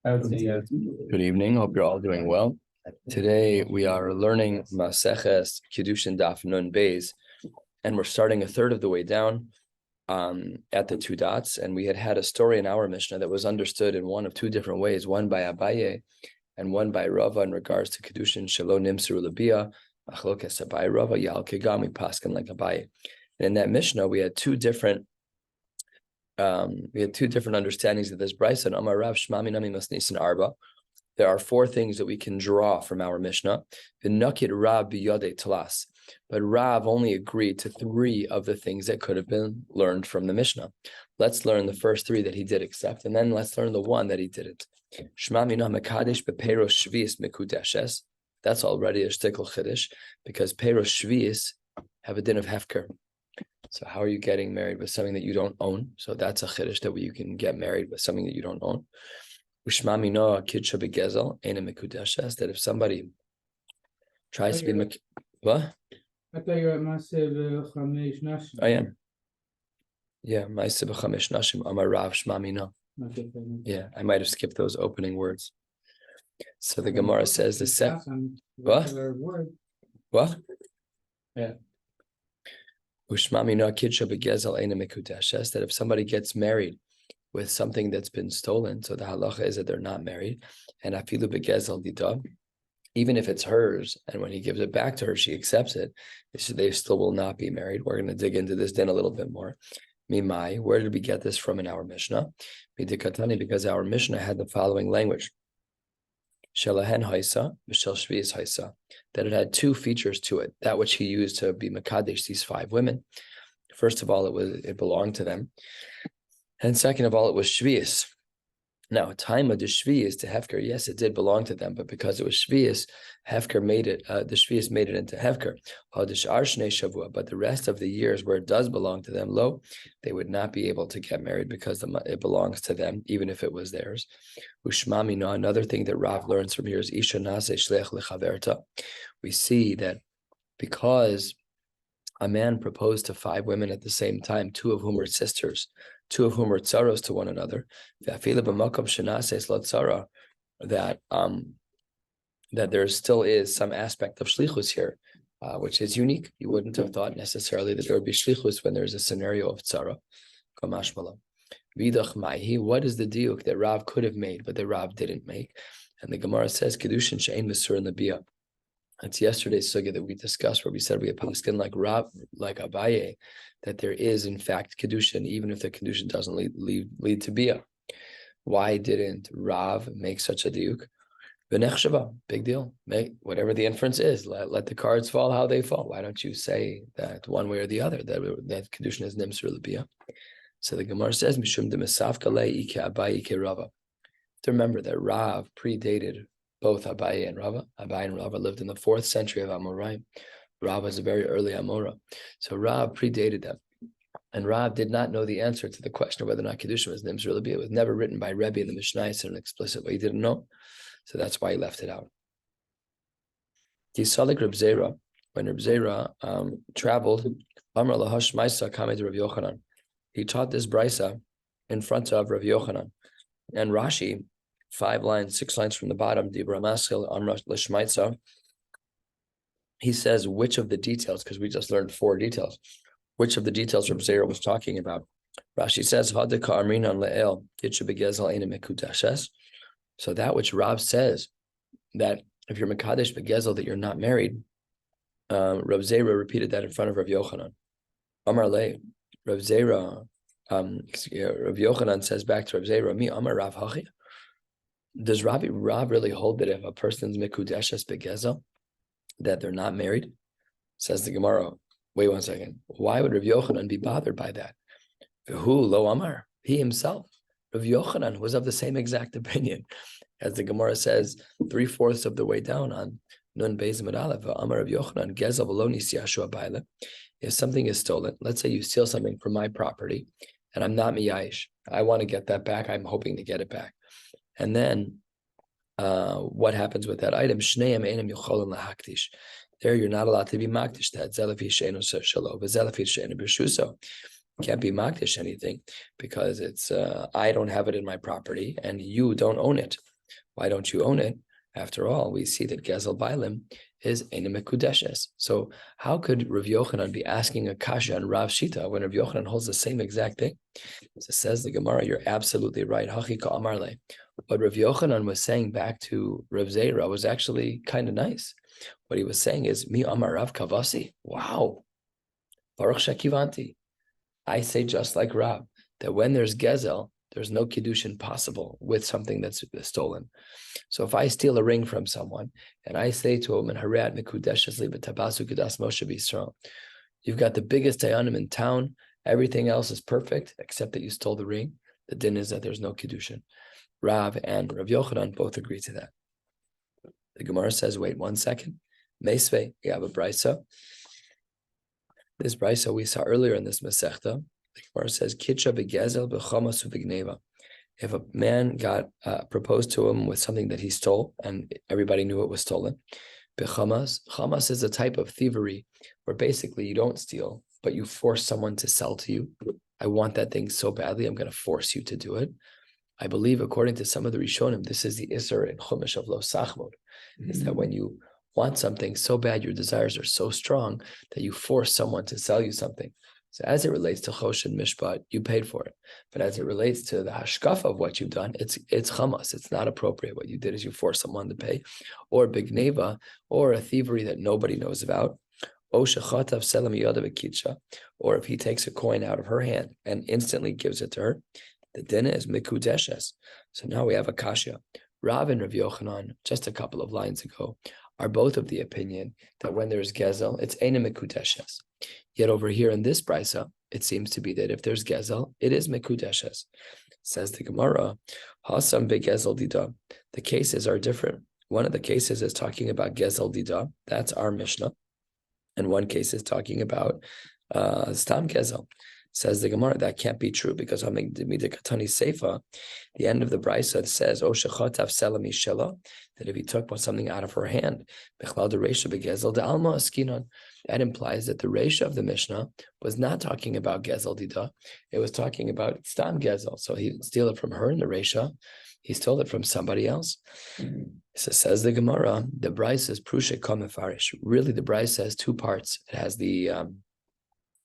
Good evening. Hope you're all doing well. Today we are learning Maseches, Kiddushin, Daf Nun Beis, and we're starting a third of the way down at the two dots. And we had a story in our Mishnah that was understood in one of two different ways, one by Abaye and one by Rava in regards to Kiddushin, Shelo Nimseru Labia, Achlokes Abaye Rava, Yal Kegami Paskin like Abaye. And in that Mishnah, we had two different understandings of this brisa. And Amar Rav Shmami Nami Masnisin Arba. There are four things that we can draw from our Mishnah. V'nakid Rav biyodei talas. But Rav only agreed to three of the things that could have been learned from the Mishnah. Let's learn the first three that he did accept, and then let's learn the one that he didn't. Shmami Nam Mekadesh bePeiros Shvius Mekudeshes. That's already a shtickle chiddush, because Peiros Shvius have a din of hefker. So how are you getting married with something that you don't own? So that's a chiddush that you can get married with something that you don't own. Ushmami noah kidsha begezel ena mekudeshes. That if somebody tries to be what? I thought you were at Maseches Chamesh Nashim. I am. Yeah, Maseches Chamesh Nashim. Amar Rav Shmami no. Yeah, I might have skipped those opening words. So the Gemara says the second. What? What? Yeah. Ushmami noah kidsha begezel ena mekudeshes. That if somebody gets married with something that's been stolen, so the halacha is that they're not married. And afilu begezel dida, even if it's hers, and when he gives it back to her, she accepts it, they still will not be married. We're going to dig into this then a little bit more. Mimai, where did we get this from in our Mishnah? Midikatani, because our Mishnah had the following language. Shelahen haisa, Mishel Shvius haisa, that it had two features to it, that which he used to be Makadesh, these five women. First of all, it belonged to them. And second of all, it was Shvius. Now, time of the Shvius to Hefker, yes, it did belong to them, but because it was Shvius, Hefker made it, the Shvius made it into Hefker. But the rest of the years where it does belong to them, they would not be able to get married because it belongs to them, even if it was theirs. Ushmami, no, another thing that Rav learns from here is Isha Nase Shlech Lechaverta. We see that because a man proposed to five women at the same time, two of whom were sisters, two of whom were tsaros to one another, that there still is some aspect of shlichus here, which is unique. You wouldn't have thought necessarily that there would be shlichus when there's a scenario of tzara. What is the diuk that Rav could have made, but that Rav didn't make? And the Gemara says, Kiddushin she'ein mesur in labia. It's yesterday's sugya that we discussed, where we said we have paskin like Rav, like Abaye, that there is in fact Kiddushin, even if the Kiddushin doesn't lead to bia. Why didn't Rav make such a diuk? V'nechshava, big deal. Make whatever the inference is. Let the cards fall how they fall. Why don't you say that one way or the other that Kiddushin is nimser l'bia? So the Gemara says mishum de mesafka le'ike Abaye ike Rava. To remember that Rav predated both Abaye and Rava. Abaye and Rava lived in the 4th century of Amoraim. Rav was a very early Amora. So Rav predated them. And Rav did not know the answer to the question of whether or not Kiddushin was Nimser L'Bia. It was never written by Rebbe in the Mishnah in an explicit way. He didn't know. So that's why he left it out. Kisalik Reb Zera, when Reb Zera traveled, Amar Lahash Maisa Kamed Rav Yochanan. He taught this brisa in front of Rav Yochanan. And Rashi, 6 lines from the bottom, Dibra Maskil Amra Lishmaitza. He says which of the details, because we just learned 4 details, which of the details Reb Zera was talking about. Rashi says, Hadika Amrinan Le'el, Kitcha Begezel Eina Mekudeshes. So that which Rav says, that if you're Mekadesh Begezel, that you're not married, Reb Zera repeated that in front of Rav Yochanan. Amar Le, Rav Zera, Rav Yochanan says back to Reb Zera, Mi Amar Rav Hachi. Does Rav really hold that if a person's Mekudeshes Begezel, that they're not married? Says the Gemara, wait one second. Why would Rav Yochanan be bothered by that? Who lo Amar? He himself, Rav Yochanan, was of the same exact opinion. As the Gemara says, 3/4 of the way down on Nun Beis Aleph, Amar Rav Yochanan, Gezel v'lo nisiyashu abayla. If something is stolen, let's say you steal something from my property, and I'm not miyayish, I want to get that back, I'm hoping to get it back. And then what happens with that item? Shneim einam yocholim lahaktish. There you're not allowed to be makdish that. Zelafi she'enu shelo, v'zelafi she'enu b'shuso. can't be makdish anything because it's I don't have it in my property and you don't own it. Why don't you own it? After all, we see that Gezel Bailim is Eina Mekudeshes. So how could Rav Yochanan be asking a kasha on Rav Shita when Rav Yochanan holds the same exact thing? So it says the Gemara, you're absolutely right. Hachika Amarle. What Rav Yochanan was saying back to Rav Zera was actually kind of nice. What he was saying is, Mi Amar Rav Kavasi. Wow. Baruch Shekivanti. I say just like Rav, that when there's Gezel, there's no Kiddushin possible with something that's stolen. So if I steal a ring from someone and I say to a woman, Harat Mikudeshes li b'tabasu kedas Moshe b'Yisrael, you've got the biggest dayanim in town, everything else is perfect except that you stole the ring. The din is that there's no Kiddushin. Rav and Rav Yochanan both agree to that. The Gemara says, wait 1 second. Meisvei, we have a brisa. This brisa we saw earlier in this Masechta. The Gemara says, Kitcha begezel b'chamas u'v'gneva. If a man got proposed to him with something that he stole and everybody knew it was stolen, chamas is a type of thievery where basically you don't steal, but you force someone to sell to you. I want that thing so badly, I'm going to force you to do it. I believe, according to some of the Rishonim, this is the Isser in Chumash of Lo Sachmod, is that when you want something so bad, your desires are so strong that you force someone to sell you something. So as it relates to Chosh and Mishpat, you paid for it. But as it relates to the hashkafa of what you've done, it's chamas. It's not appropriate. What you did is you forced someone to pay. Or bigneva, or a thievery that nobody knows about. Or if he takes a coin out of her hand and instantly gives it to her, the din is mikudeshes. So now we have a kasha. Rav and Rav Yochanan, just a couple of lines ago, are both of the opinion that when there's gezel, it's eina mikudeshes. Yet over here in this brisa, it seems to be that if there's gezel, it is mekudeshes. Says the Gemara, Hasam begezel dida. The cases are different. One of the cases is talking about gezel dida. That's our Mishnah. And one case is talking about stam gezel. Says the Gemara, that can't be true because the end of the brisa says, "O shechotav selami shela," that if he took something out of her hand, that implies that the reisha of the Mishnah was not talking about gezel dida; it was talking about stam gezel. So he didn't steal it from her in the reisha; he stole it from somebody else. So says the Gemara, the brisa is prushe kamefarish. Really, the brisa has two parts. It has the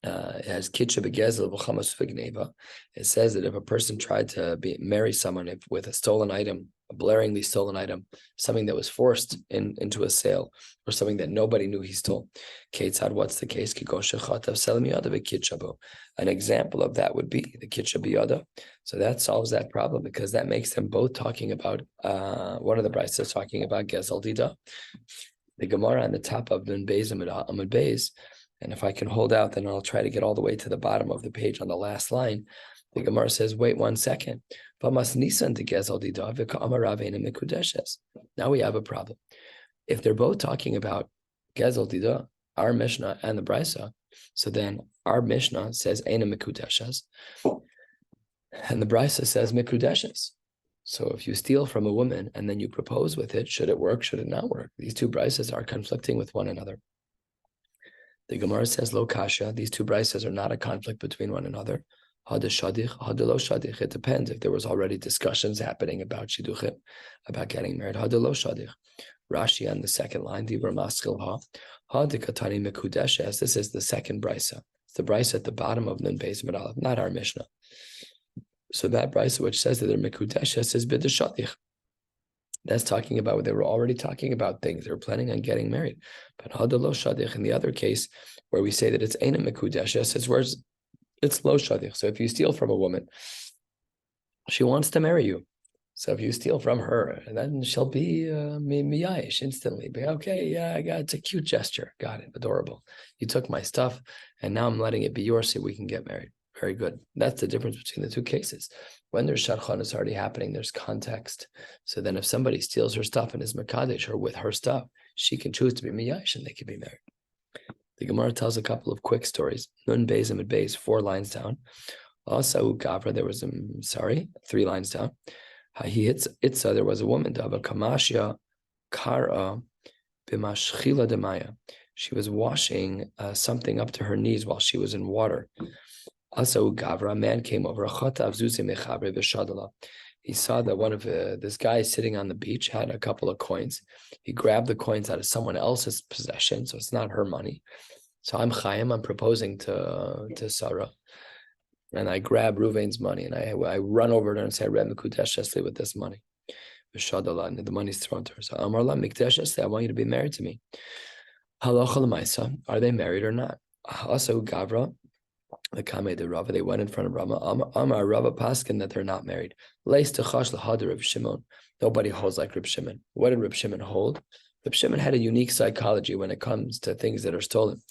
it has kitcha begezel v'chamas v'gneva. It says that if a person tried to marry someone with a stolen item, a blaringly stolen item, something that was forced into a sale, or something that nobody knew he stole. Ketzad, what's the case? An example of that would be the kitcha biyada. So that solves that problem because that makes them both talking about one of the brises talking about gezel dida. The Gemara on the top of Nun Beis Amud Beis. And if I can hold out, then I'll try to get all the way to the bottom of the page on the last line. The Gemara says, wait 1 second. Now we have a problem. If they're both talking about gezel dida, our Mishnah and the Brisa, so then our Mishnah says Eina Mikudeshes, and the Brisa says Mikudeshes. So if you steal from a woman and then you propose with it, should it work? Should it not work? These two Brisas are conflicting with one another. The Gemara says, Lo kasha, these two brises are not a conflict between one another. Hada shadich, hada lo shadich. It depends if there was already discussions happening about shidduchim, about getting married. Hada lo shadich. Rashi on the second line, Dibra maskil ha. Hada katani mekudeshes. This is the second brisa. It's the brisa at the bottom of Nun Beis Amud Aleph, not our Mishnah. So that brisa which says that they're mekudeshes is bid shadich. That's talking about, they were already talking about things. They were planning on getting married. But hadalo shadich, in the other case, where we say that it's eina mekudeshes, it's lo shadich. So if you steal from a woman, she wants to marry you. So if you steal from her, then she'll be miyayish instantly. Be okay, yeah, I got it. It's a cute gesture. Got it, adorable. You took my stuff, and now I'm letting it be yours so we can get married. Very good. That's the difference between the two cases. When there's shadchan, it's already happening. There's context. So then if somebody steals her stuff and is mekadesh her with her stuff, she can choose to be miyash and they can be married. The Gemara tells a couple of quick stories. Nun Beis Amud Beis, 4 lines down. Also, Gavra, there was 3 lines down. He hits Itza, there was a woman, Dava Kamashya Kara Bimashchila Demaya. She was washing something up to her knees while she was in water. Also, Gavra, a man came over. He saw that one of this guy sitting on the beach had a couple of coins. He grabbed the coins out of someone else's possession, so it's not her money. So I'm Chaim, I'm proposing to Sarah. And I grab Ruvain's money and I run over to her and say, Reb Mekudesh Esli with this money. And the money's thrown to her. So Amar La Mikdesh Esli, I want you to be married to me. Halacha l'maisa, are they married or not? Also, Gavra, the Kame de Rava, they went in front of Rama. Amar Rava Paskin that they're not married. Leis techash l'hadar Reb Shimon. Nobody holds like Reb Shimon. What did Reb Shimon hold? Reb Shimon had a unique psychology when it comes to things that are stolen.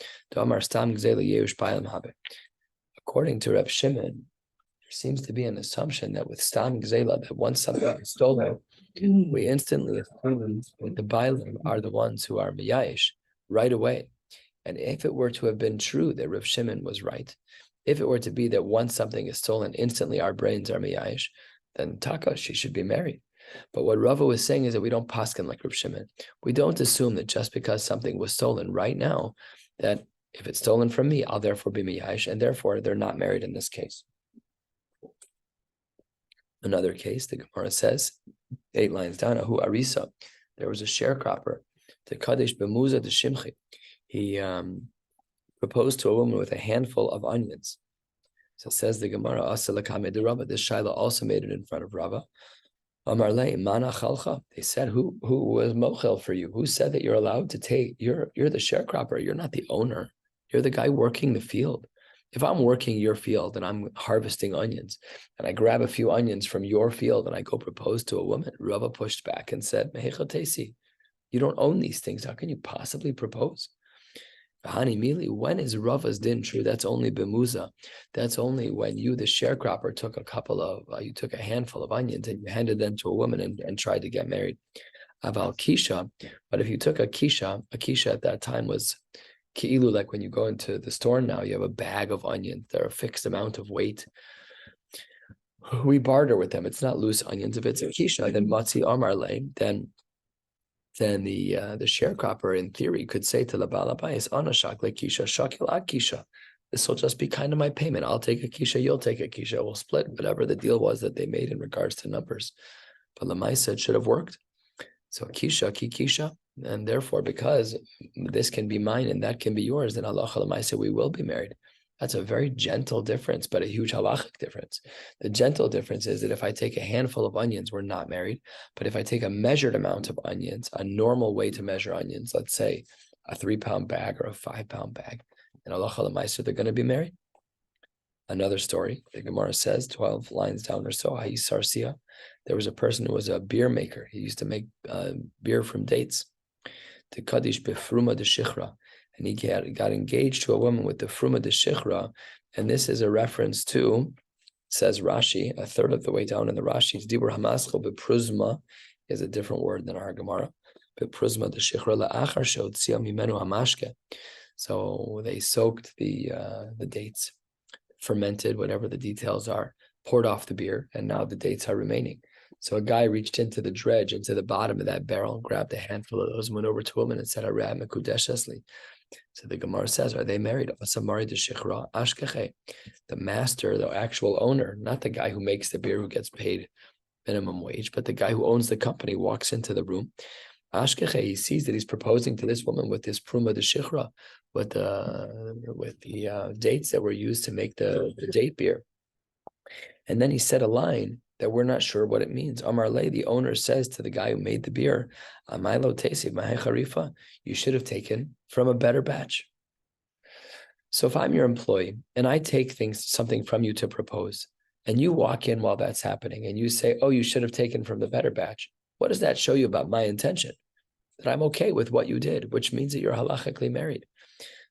According to Reb Shimon, there seems to be an assumption that with Stam Gzela, that once something is stolen, we instantly assume that the Bailim are the ones who are Miyayish right away. And if it were to have been true that Reb Shimon was right, if it were to be that once something is stolen, instantly our brains are Miyayish, then Taka, she should be married. But what Rava was saying is that we don't paskin like Reb Shimon. We don't assume that just because something was stolen right now, that if it's stolen from me, I'll therefore be miyash, and therefore they're not married in this case. Another case, the Gemara says, 8 lines down, Ahu Arisa, there was a sharecropper, to Kadesh Bemuza de Shimchi. He proposed to a woman with a handful of onions. So says the Gemara, Asa Lakame de Rava, this Shaila also made it in front of Rava. Amarle, Mana Chalcha. They said, who was mochel for you? Who said that you're allowed to take? You're the sharecropper. You're not the owner. You're the guy working the field. If I'm working your field and I'm harvesting onions, and I grab a few onions from your field and I go propose to a woman, Rava pushed back and said, Mehechatesi, you don't own these things. How can you possibly propose? Hani Mili, when is Rava's din true? That's only Bemuza. That's only when you, the sharecropper, took you took a handful of onions and you handed them to a woman and tried to get married. Aval Kisha, but if you took a kisha at that time was Ki'ilu, like when you go into the store now, you have a bag of onions. They're a fixed amount of weight. We barter with them. It's not loose onions. If it's a kisha, then Matzi Amarle, then the sharecropper in theory could say to the balabais, Anashak le kisha, shakil ad kisha. This will just be kind of my payment. I'll take a kisha, you'll take a kisha. We'll split whatever the deal was that they made in regards to numbers. But Lamaisa, it should have worked. So kisha, kisha, and therefore, because this can be mine and that can be yours, then Allah Lamaisa, we will be married. That's a very gentle difference, but a huge halachic difference. The gentle difference is that if I take a handful of onions, we're not married. But if I take a measured amount of onions, a normal way to measure onions, let's say a 3-pound bag or a 5-pound bag, and Allah Lamaisa, they're going to be married. Another story, the Gemara says, 12 lines down or so, Sarsia, there was a person who was a beer maker. He used to make beer from dates. The Kaddish befruma de shichra. And he got engaged to a woman with the fruma de shichra. And this is a reference to, says Rashi, a third of the way down in the Rashi's, Dibur Hamaschel bepruzma is a different word than our Gemara. Bepruzma de shichra la'achar shod tzia mimenu hamashke. So they soaked the dates, fermented, whatever the details are, poured off the beer, and now the dates are remaining. So a guy reached into the dredge, into the bottom of that barrel, grabbed a handful of those, and went over to a woman and said, Arab Mekudesh Esli. So the Gemara says, are they married? The master, the actual owner, not the guy who makes the beer, who gets paid minimum wage, but the guy who owns the company walks into the room. Ashkeche, he sees that he's proposing to this woman with this pruma de shichra, with the dates that were used to make the date beer. And then he said a line that we're not sure what it means. Amar Le, the owner says to the guy who made the beer, Amailo Tesi, Mahe Charifa, you should have taken from a better batch. So if I'm your employee and I take something from you to propose, and you walk in while that's happening and you say, oh, you should have taken from the better batch, what does that show you about my intention? That I'm okay with what you did, which means that you're halachically married.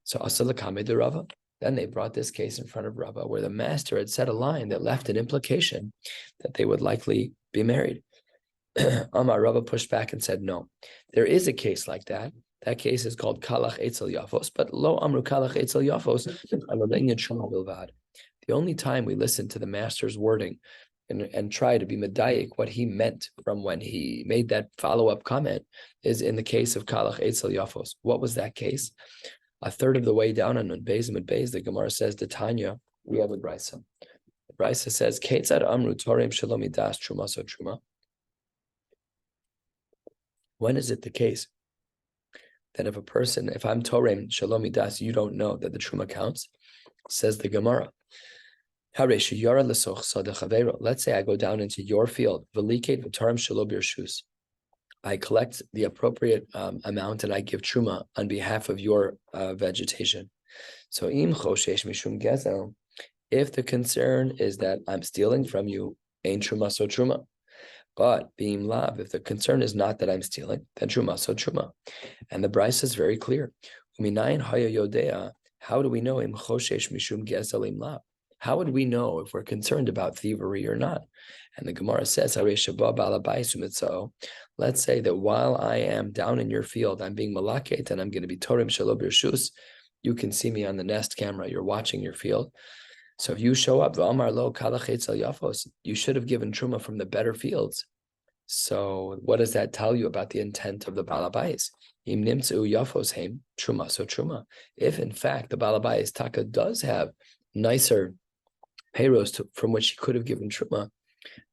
So Asalakame de Rava. Then they brought this case in front of Rava, where the master had said a line that left an implication that they would likely be married. Amar Rava pushed back and said, no, there is a case like that. That case is called Kalach Eitzel Yafos, but Lo Amru Kalach Eitzel Yafos. The only time we listen to the master's wording and try to be medayik what he meant from when he made that follow-up comment is in the case of Kalach Eitzel Yafos. What was that case? A third of the way down on Beis Amud Beis, the Gemara says, the Tanya, we have a brisa. The brisa says, "Ketzad amru torim shelo midas truma so truma." When is it the case that if I'm torem shelo midas, you don't know that the truma counts? Says the Gemara. Let's say I go down into your field. I collect the appropriate amount and I give truma on behalf of your vegetation. So if the concern is that I'm stealing from you, ain't truma so truma. But being lav, if the concern is not that I'm stealing, then truma so truma. And the brisa is very clear. How do we know im choshesh mishum gesalim lav? How would we know if we're concerned about thievery or not? And the Gemara says, let's say that while I am down in your field, I'm being malaket and I'm going to be torim shelo birshus. You can see me on the Nest camera. You're watching your field. So if you show up, you should have given truma from the better fields. So what does that tell you about the intent of the balabais? Truma, so truma. If in fact the balabais taka does have nicer payros from which he could have given truma,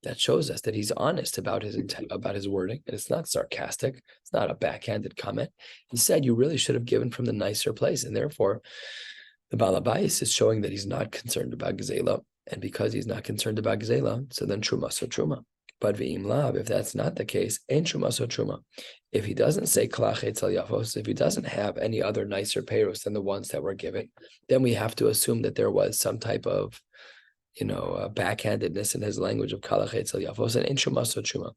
that shows us that he's honest about his intent, about his wording, and it's not sarcastic. It's not a backhanded comment. He said you really should have given from the nicer place, and therefore the balabais is showing that he's not concerned about gezela, and because he's not concerned about gezela, so then truma so truma. But v'im lav, if that's not the case, ain't truma so truma. If he doesn't say klach etzel yafos, if he doesn't have any other nicer payros than the ones that we're giving, then we have to assume that there was some type of, backhandedness in his language of kalach etzel yafos, and ain't truma so truma.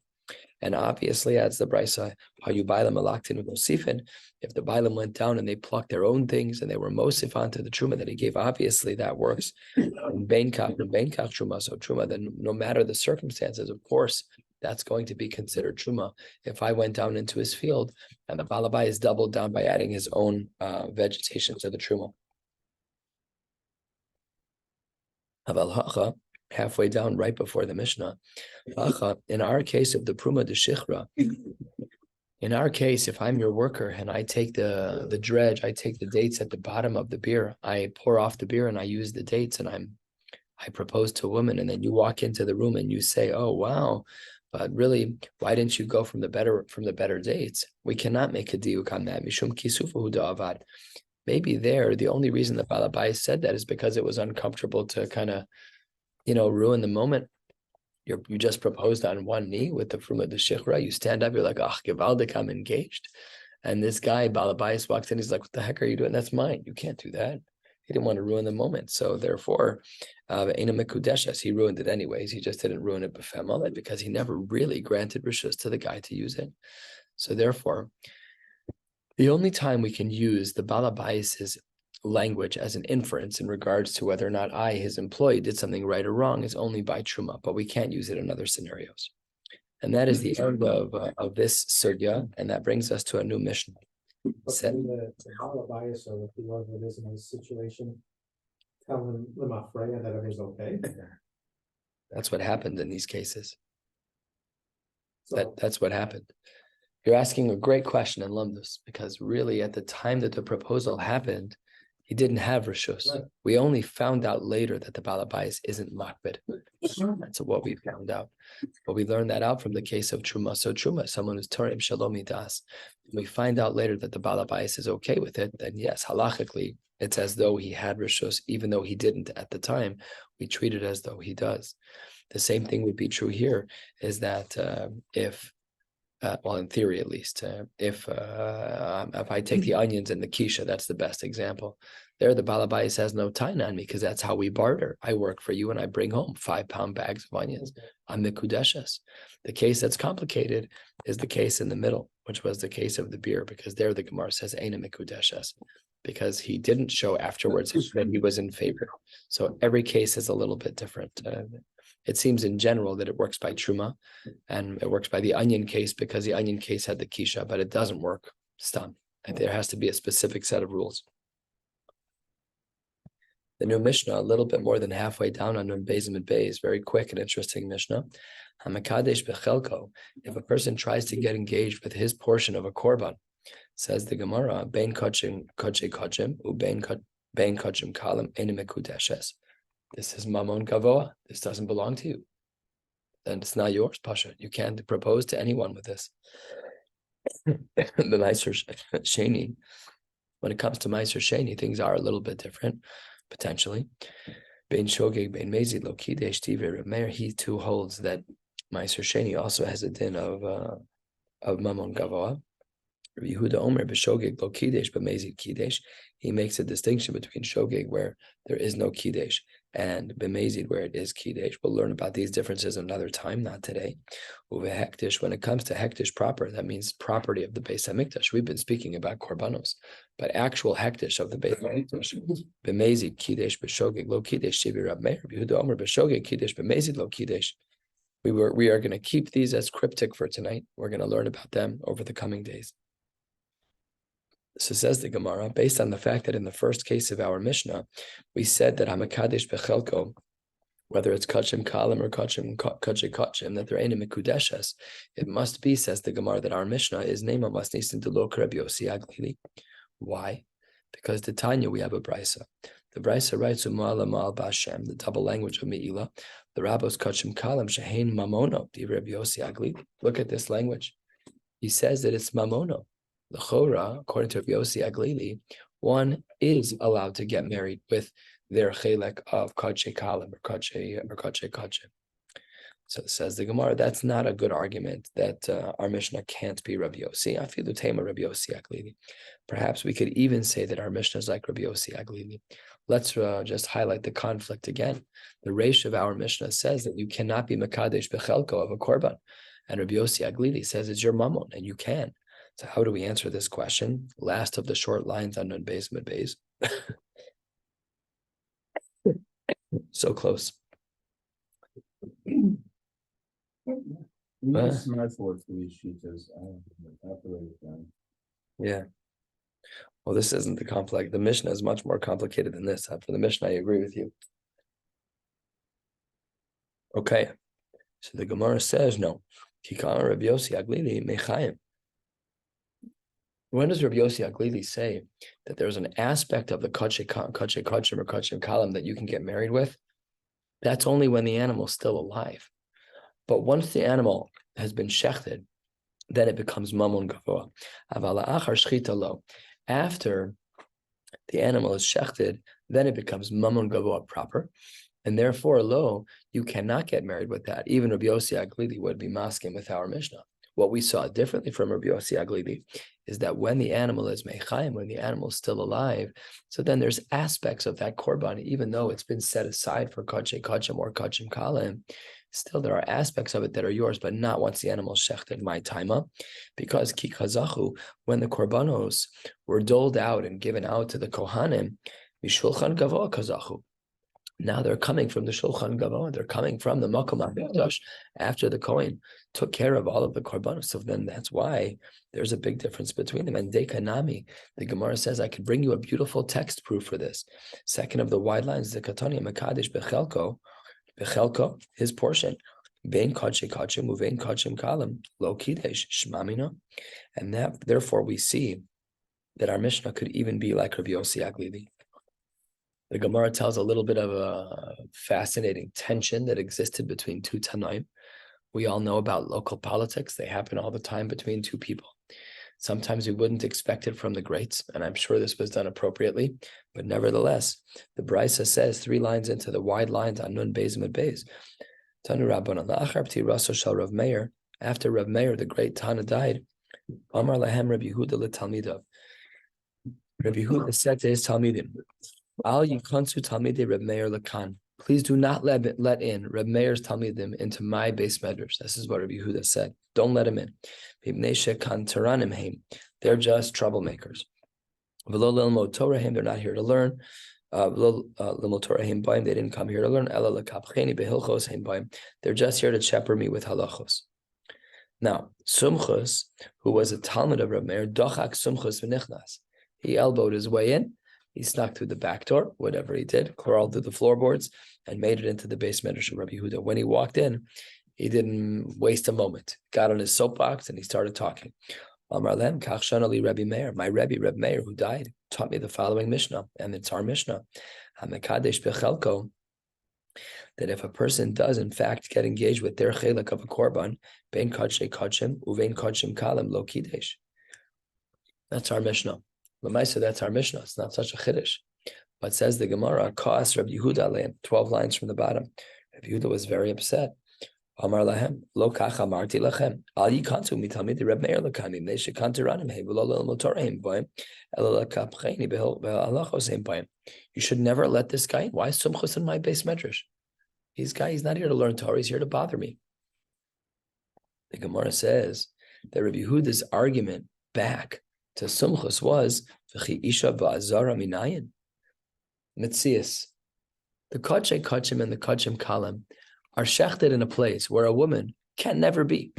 And obviously, adds the brisa, how you bailam alaktin mosifin. If the bailam went down and they plucked their own things and they were mosif onto the truma that he gave, obviously that works. And bein kach truma so truma. Then no matter the circumstances, of course, that's going to be considered truma. If I went down into his field and the balabai is doubled down by adding his own vegetation to the truma. Aval hacha, halfway down, right before the Mishnah. In our case of the Pruma de Shichra, in our case, if I'm your worker and I take the dredge, I take the dates at the bottom of the beer, I pour off the beer and I use the dates and I propose to a woman, and then you walk into the room and you say, "Oh wow, but really, why didn't you go from the better dates?" We cannot make a diuk on that. Mishum kisufu da'avad. Maybe the only reason the Balabai said that is because it was uncomfortable to kind of, ruin the moment. You just proposed on one knee with the Fruma de Shichra. You stand up, you're like, Gevaldik, I'm engaged. And this guy, Balabais, walks in, he's like, what the heck are you doing? That's mine. You can't do that. He didn't want to ruin the moment. So therefore, Eina Mekudeshes, he ruined it anyways. He just didn't ruin it b'femal because he never really granted rishus to the guy to use it. So therefore, the only time we can use the Balabais' language as an inference in regards to whether or not his employee, did something right or wrong is only by truma, but we can't use it in other scenarios. And that is the end of this sugya, and that brings us to a new Mishnah. The Balabais, or whoever it is in this situation, tell him Lemafreya that everything's okay. That's what happened in these cases. That's what happened. You're asking a great question in Lumdus, because really at the time that the proposal happened, he didn't have rishus. Right. We only found out later that the balabais isn't makbid. That's what we found out. But we learned that out from the case of truma. So truma, someone who's torim shalom das. We find out later that the balabais is okay with it. Then yes, halachically, it's as though he had rishus, even though he didn't at the time. We treat it as though he does. The same thing would be true here. Is that if in theory at least, if I take the onions and the quiche, that's the best example. There, the balabais has no time on me because that's how we barter. I work for you and I bring home 5-pound bags of onions. I'm mikudeshes. The case that's complicated is the case in the middle, which was the case of the beer, because there the Gemara says eina mikudeshes, because he didn't show afterwards that he was in favor. So every case is a little bit different. It seems in general that it works by truma, and it works by the onion case because the onion case had the kisha, but it doesn't work stam. And there has to be a specific set of rules. The new Mishnah, a little bit more than halfway down on Nun Beis and Beis, very quick and interesting Mishnah. Hamakadesh bechelko. If a person tries to get engaged with his portion of a korban, says the Gemara, bein kachim kachim, u bein kachim kalim enim mekudeshes. This is mamon gavoa. This doesn't belong to you. Then it's not yours, Pasha. You can't propose to anyone with this. The Meiser Sheni, when it comes to Meiser Sheni, things are a little bit different, potentially. Bein Shogeg, Bein Mezid, Lo Kidesh, Tivre, Reb Meir, he too holds that Meiser Sheni also has a din of mamon gavoa. Rabbi Yehuda Omer b'shogeg lo kidesh b'mezid kidesh. He makes a distinction between shogeg where there is no kidesh and b'mezid where it is kidesh. We'll learn about these differences another time, not today. Uvehektish, when it comes to hektish proper, that means property of the Beis Hamikdash. We've been speaking about korbanos, but actual hektish of the Beis Hamikdash, b'mezid kidesh b'shogeg lo kidesh shivi Rab Meir. Rabbi Yehuda Omer b'shogeg kidesh b'mezid lo kidesh. We are going to keep these as cryptic for tonight. We're going to learn about them over the coming days. So says the Gemara, based on the fact that in the first case of our Mishnah, we said that Hamakadesh Bechelko, whether it's Kachim Kalim or Kachim, that there ain't a Mikudeshes, it must be, says the Gemara, that our Mishnah is Nema Masnisin Delok Rabbi Yossi Aglili. Why? Because the Tanya, we have a Brisa. The Brisa writes, Umala Mal Bashem, the double language of Me'ilah, the Rabbos Kachim Kalim, Shehain Mamono, Di Rabbi Yossi Aglili. Look at this language. He says that it's Mamono. The Chora, according to Rabbi Yossi Aglili, one is allowed to get married with their chelek of kache kalim or kache. So it says the Gemara, that's not a good argument that our Mishnah can't be Rabbi Yossi. I feel the tema Rabbi Yossi Aglili. Perhaps we could even say that our Mishnah is like Rabbi Yossi Aglili. Let's just highlight the conflict again. The Reish of our Mishnah says that you cannot be Makadesh Bechelko of a korban. And Rabbi Yossi Aglili says it's your mammon, and you can. So how do we answer this question? Last of the short lines on Nun Beis Mid Beis. So close. Smart for these sheets. Yeah. Well, this isn't the complex. The Mishnah is much more complicated than this. For the Mishnah, I agree with you. Okay. So the Gemara says no. Kikama Rabbi Yossi Aglili mechayim. When does Rabbi Yossi Aglili say that there's an aspect of the kachim or kachim kalim that you can get married with? That's only when the animal's still alive. But once the animal has been shechted, then it becomes mamon gavoa. Avala achar shchita lo. After the animal is shechted, then it becomes mamon gavoa proper. And therefore, lo, you cannot get married with that. Even Rabbi Yossi Aglili would be masking with our Mishnah. What we saw differently from Rabbi Yossi Aglili is that when the animal is mechayim, when the animal is still alive, so then there's aspects of that korban, even though it's been set aside for kachim or kachim kalim, still there are aspects of it that are yours, but not once the animal is shechted my taima, because ki kazachu, when the korbanos were doled out and given out to the kohanim, mishulchan gavoa kazachu. Now they're coming from the Shulchan Gavoa. They're coming from the Makom HaMikdash after the Kohen took care of all of the korbanos. So then that's why there's a big difference between them. And Dekanami, the Gemara says, I could bring you a beautiful text proof for this. Second of the wide lines, the Katani Makadesh Bechelko, his portion. Bein Kachim Uvein Kachim Kalim Lo Kidesh Shmamina. And that therefore we see that our Mishnah could even be like Rabbi Yossi Aglili. The Gemara tells a little bit of a fascinating tension that existed between two Tanaim. We all know about local politics. They happen all the time between two people. Sometimes we wouldn't expect it from the greats, and I'm sure this was done appropriately, but nevertheless, the Brisa says 3 lines into the wide lines on Nun Beis Mid Beis. Tanu Rabbanan la'achar p'tiraso shel Rav Meir, after Rav Meir, the great Tana, died, Amar lahem Rabbi Yehuda l'talmidav. Rabbi Yehuda said to his Talmidim, Al yikansu talmidei Reb Meir lekan. Please do not let in Reb Meir's talmidim into my base medrash. This is what Rabbi Yehuda said. Don't let him in. They're just troublemakers. They're not here to learn. They didn't come here to learn. They're just here to shepherd me with halachos. Now, Sumchus, who was a talmid of Reb Meir, dochak Sumchus v'nichnas. He elbowed his way in. He snuck through the back door, whatever he did, crawled through the floorboards, and made it into the base medrash of Rabbi Yehuda. When he walked in, he didn't waste a moment. Got on his soapbox and he started talking. Amar lehem, kach shana li Rabbi Meir. My Rebbe, Reb Meir, who died, taught me the following Mishnah, and it's our Mishnah. Hamekadesh bechelko. that if a person does in fact get engaged with their chelek of a korban, bein kodshe kodshim uvein kodshim kalim lo kidesh. That's our Mishnah. L'maisa, that's our Mishnah. It's not such a chiddush. But says the Gemara, Kaas Rabbi Yehuda aleim, 12 lines from the bottom. Rabbi Yehuda was very upset. Amar lahem, lo kach amarti lachem, al yikantu mitalmid Reb Meir lakamim, they shekantu ranim he v'lo l'motorahim boim, elo l'kapcheni b'halachos boim. You should never let this guy. Why is Sumchus in my base medrash? He's not here to learn Torah. He's here to bother me. The Gemara says that Rabbi Yehuda's argument back to Sumchus was v'chi isha v'azara minayin. Metzias. The Kodshe Kodshim and the Kodshim Kalim are shechted in a place where a woman can never be.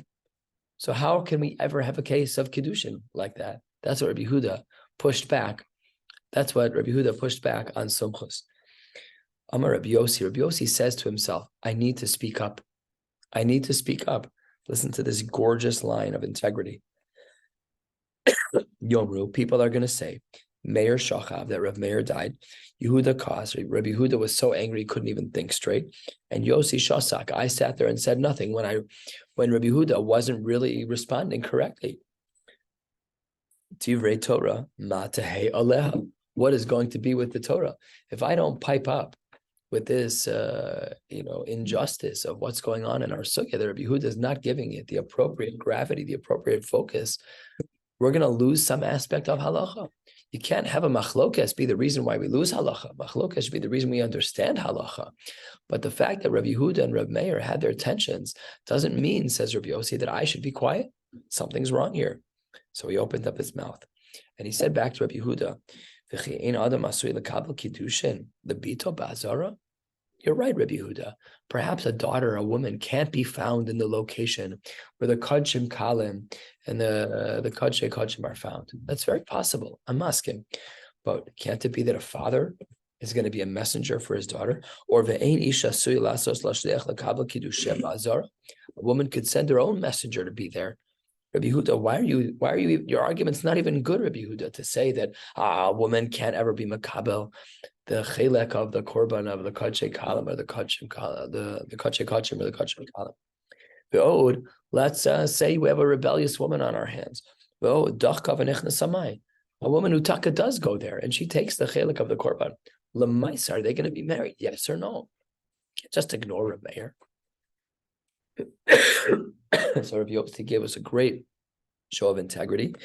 So how can we ever have a case of Kiddushin like that? That's what Rabbi Yehuda pushed back. That's what Rabbi Yehuda pushed back on Sumchus. Amar Rabbi Yossi. Rabbi Yossi says to himself, I need to speak up. I need to speak up. Listen to this gorgeous line of integrity. Yomru, people are going to say, Meir Shachav, that Rav Meir died. Yehuda Kas, Rabbi Yehuda was so angry he couldn't even think straight. And Yossi Shasak, I sat there and said nothing when Rabbi Yehuda wasn't really responding correctly. Tivrei Torah, Matahei Aleha. What is going to be with the Torah? If I don't pipe up with this injustice of what's going on in our sugya, that Rabbi Yehuda is not giving it the appropriate gravity, the appropriate focus, we're going to lose some aspect of halacha. You can't have a machlokes be the reason why we lose halacha. Machlokes should be the reason we understand halacha. But the fact that Rabbi Yehuda and Rabbi Meir had their tensions doesn't mean, says Rabbi Yossi, that I should be quiet. Something's wrong here. So he opened up his mouth and he said back to Rabbi Yehuda, the bito bazara. You're right, Rabbi Yehuda. Perhaps a daughter, a woman, can't be found in the location where the Kodshim Kalim and the Kodshe Kodshim are found. That's very possible. I'm asking. But can't it be that a father is going to be a messenger for his daughter? Or a woman could send her own messenger to be there. Rabbi Yehuda, why are you, your argument's not even good, Rabbi Yehuda, to say that a woman can't ever be makabel the chelek of the korban of the kodshe kalim or the kodshim kalim, the kodshe kodshim or the kodshim kalim. Ve'od, let's say we have a rebellious woman on our hands. Ve'od, dachkav v'nichnas samai. A woman who taka does go there and she takes the chelek of the korban. L'maisa, are they going to be married? Yes or no? Can't just ignore Rabbi Meir. So Rabbi Yossi gave us a great show of integrity.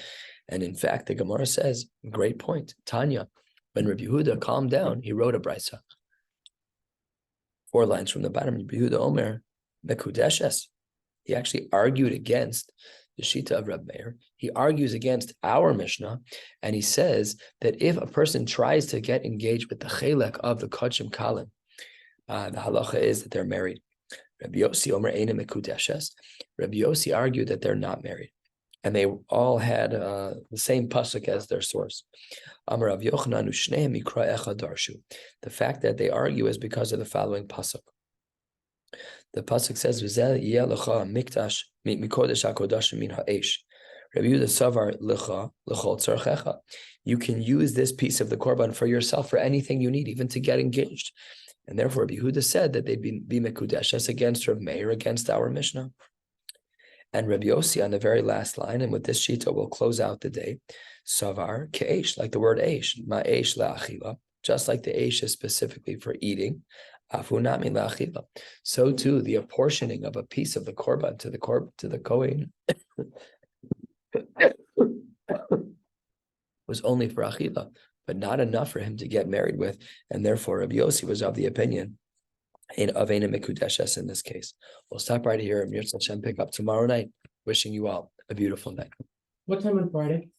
And in fact, the Gemara says, great point, Tanya, when Rabbi Yehuda calmed down, he wrote a brisa. 4 lines from the bottom, Rabbi Yehuda Omer, Mekudeshes. He actually argued against the Shita of Rabbi Meir. He argues against our Mishnah, and he says that if a person tries to get engaged with the chelek of the Kodshim Kalim, the halacha is that they're married. Rabbi Yossi Omer Eina Mekudeshes. Rabbi Yossi argued that they're not married. And they all had the same pasuk as their source. Amar Rav Yochanan u'shneim mikra echad darshu. The fact that they argue is because of the following pasuk. The pasuk says, "V'zel yeh lecha mikdash mikodesh hakodashim min ha'esh." Rabbi Yehuda savar lecha lechol tzarchecha. You can use this piece of the korban for yourself for anything you need, even to get engaged. And therefore, Rabbi Yehuda said that they'd be mekudeshes against Rav Meir, against our Mishnah. And Rabbi Yossi on the very last line, and with this shita we'll close out the day. Savar ke'esh, like the word esh, ma'esh la'achila, just like the esh is specifically for eating. Afu nami la'achila. So too, the apportioning of a piece of the korban to the kohen was only for achila, but not enough for him to get married with. And therefore, Rabbi Yossi was of the opinion of Eina Mekudeshes in this case. We'll stop right here and Yirtzeh Hashem pick up tomorrow night. Wishing you all a beautiful night. What time on Friday?